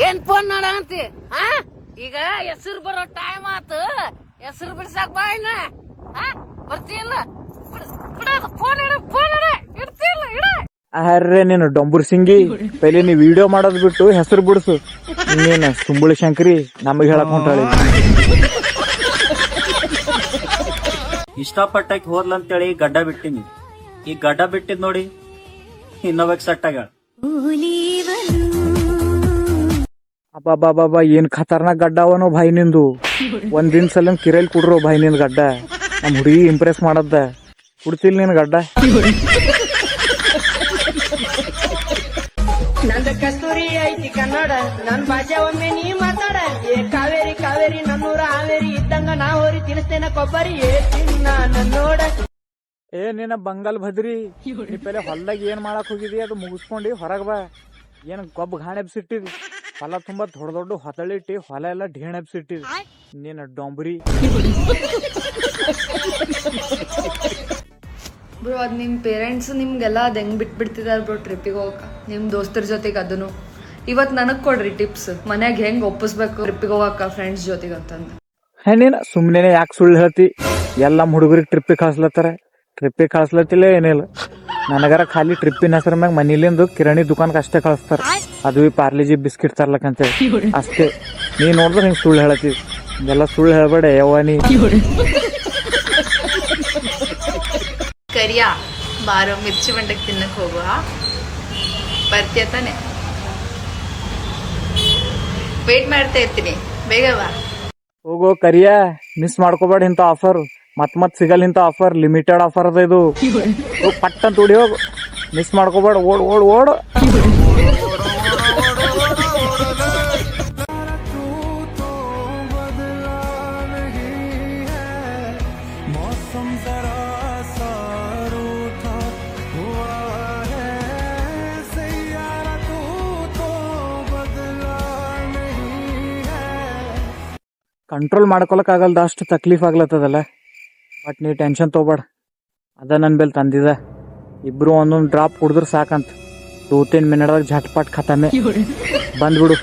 ಏನ್ ಫೋನ್ ಮಾಡ ಅಂತಿ ಈಗ ಹೆಸರು ಬರೋ ಟೈಮ್ ಆತು. ಹೆಸರು ಬಿಡ್ಸಾಕ್ ಬಾ ಇನ್ನ ಬರ್ತೀಯಲ್ಲ. ಫೋನ್ ಇಡ್ತಿಲ್ಲ ಇಡ. ಅರ್ರೆ ನೀನು ಡೊಂಬುರ್ ಸಿಂಗಿ ಪೈಲೆ ನೀ ವಿಡಿಯೋ ಮಾಡೋದ್ ಬಿಟ್ಟು ಹೆಸರು ಬಿಡ್ಸು. ನೀನು ಸುಂಬುಳಿ ಶಂಕರಿ ನಮಗ್ ಹೇಳಕ್ ಹೊಂಟಾಳಿ. ಇಷ್ಟಪಟ್ಟಕ್ಕೆ ಹೋದ್ಲಂತೇಳಿ ಗಡ್ಡ ಬಿಟ್ಟಿನಿ. ಈ ಗಡ್ಡ ಬಿಟ್ಟಿದ್ ನೋಡಿ ಇನ್ನೊಬ್ಬಕ್ ಸೆಟ್ ಆಗ್ಯಾಳ. ಅಬ್ಬಾ ಏನ್ ಖತರ್ನಾಕ್ ಗಡ್ಡ ಅವನೋ ಭಾಯಿ ನಿಂದು. ಒಂದ್ ದಿನ ಸಲ ಕಿರೇಲ್ ಕುಡ್ರೋ ಭಾಯಿ ನಿಂದ್ ಗಡ್ಡ. ನಮ್ ಹುಡುಗಿ ಇಂಪ್ರೆಸ್ ಮಾಡದ್ದ ಕುಡ್ತಿಲ್ ನೀನ್ ಗಡ್ಡ. ನಂದ ಕಸ್ತೂರಿ ಐತಿ ಕನ್ನಡ ನನ್ ಭಾಷೆ ಒಮ್ಮೆ ನೀ ಮಾತಾಡ. ಏ ಕಾವೇರಿ ಕಾವೇರಿ ನನ್ನೂರ ಹಾವೇರಿ ಇದ್ದಂಗ ನಾ ಹೋರಿ ತಿನ್ಸ್ತೇನ ಕೊಬ್ಬರಿ. ಏ ತಿನ್ನ ನನ್ನೋಡ. ಏ ನಿನ್ನ ಬಂಗಾಲ್ ಭದ್ರಿ ನೀ ಪೈಲೆ ಹೊಲ್ದಾಗ ಏನ್ ಮಾಡಕ್ ಹೋಗಿದಿ ಅದು ಮುಗಿಸ್ಕೊಂಡಿ ಹೊರಗ್ ಬಾ. ಏನ್ ಗೊಬ್ಬ ಗಾಣ ಎಬ್ಸಿಟ್ಟಿದಿ. ಹೊಲ ತುಂಬಾ ದೊಡ್ಡ ದೊಡ್ಡ ಹೊತಳಿಟ್ಟಿ ಹೊಲ ಎಲ್ಲ ಢೇಣ ಎಬ್ಸಿಟ್ಟಿದಿ. ನೀನ್ ಡೊಂಬ್ರಿ. ಬ್ರೋ ಅದ್ ನಿಮ್ ಪೇರೆಂಟ್ಸ್ ನಿಮ್ಗೆಲ್ಲ ಅದ್ ಹೆಂಗ್ ಬಿಟ್ಬಿಡ್ತಿದಾರ ಬ್ರೋ ಟ್ರಿಪ್ಪಿಗೆ ಹೋಗಕ ನಿಮ್ ದೋಸ್ತರ ಜೊತೆಗೆ. ಅದನ್ನು ಇವತ್ ನನಗ್ ಕೊಡ್ರಿ ಟಿಪ್ಸ್ ಮನ್ಯಾಗ ಹೆಂಗ್ ಒಪ್ಪಿಸ್ಬೇಕು ಟ್ರಿಪ್ಪಿಗೆ ಹೋಗಕ ಫ್ರೆಂಡ್ಸ್ ಜೊತೆಗೆ ಅಂತಂದು. ನೀನ್ ಸುಮ್ನೆ ಯಾಕೆ ಸುಳ್ಳು ಹೇಳ್ತಿ. ಎಲ್ಲ ಹುಡುಗರಿಗೆ ಟ್ರಿಪ್ಪಿಗೆ ಕಳ್ಸ್ಲತ್ತಾರ. ಟ್ರಿಪ್ಪಿಗೆ ಕಳ್ಸ್ಲತ್ತಿಲ್ಲ ಏನಿಲ್ಲ. ನನಗರ ಖಾಲಿ ಟ್ರಿಪ್ಪಿನ ಹೆಸರ ಮ್ಯಾಗ ಮನಿಲಿಂದು ಕಿರಾಣಿ ದುಕಾನ್ಗೆ ಅಷ್ಟೇ ಕಳಿಸ್ತಾರ. ಅದು ಪಾರ್ಲಿಜಿ ಬಿಸ್ಕಿಟ್ ತರ್ಲಕ್ಕಂತ ಅಷ್ಟೇ. ನೀ ನೋಡಿದ್ರೆ ಹಿಂಗ್ ಸುಳ್ಳು ಹೇಳತಿ. ಎಲ್ಲ ಸುಳ್ಳು ಹೇಳ್ಬೇಡ ಯವ್ವ ನೀ. ಕರಿಯಾ ಬಾರೋ ಮಿರ್ಚಿ ಮಂಡಕ್ ತಿನ್ನಕ್ ಹೋಗುವ ಬರ್ತೀಯ ತಾನೆ. ವೇಟ್ ಮಾಡ್ತಾ ಇರ್ತೀನಿ ಬೇಗ ಬಾ. ಹೋಗೋ ಕರಿಯಾ ಮಿಸ್ ಮಾಡ್ಕೋಬೇಡ ಇಂಥ ಆಫರ್. ಮತ್ ಸಿಗಲ್ ಇಂಥ ಆಫರ್. ಲಿಮಿಟೆಡ್ ಆಫರ್ ಅದ ಇದು. ಪಟ್ ಅಂತ ಉಡಿ ಹೋಗು. ಮಿಸ್ ಮಾಡ್ಕೋಬೇಡ. ಓಡ್ ಓಡ್ ಓಡ್. ಕಂಟ್ರೋಲ್ ಮಾಡ್ಕೊಳಕ್ ಆಗಲ್ದ ಅಷ್ಟು ತಕ್ಲೀಫ್ ಆಗ್ಲತ್ತದಲ್ಲ. ಬಟ್ ನೀ ಟೆನ್ಷನ್ ತಗೋಬೇಡ. ಅದ ನನ್ ಬೆಲ್ ತಂದಿದ. ಇಬ್ರು ಒಂದೊಂದು ಡ್ರಾಪ್ ಕುಡಿದ್ರೆ ಸಾಕಂತ 2-3 ಮಿನಿಟ್ದಾಗ ಝಟ್ಪಟ್ ಖತಮೆ. ಬಂದ್ಬಿಡು.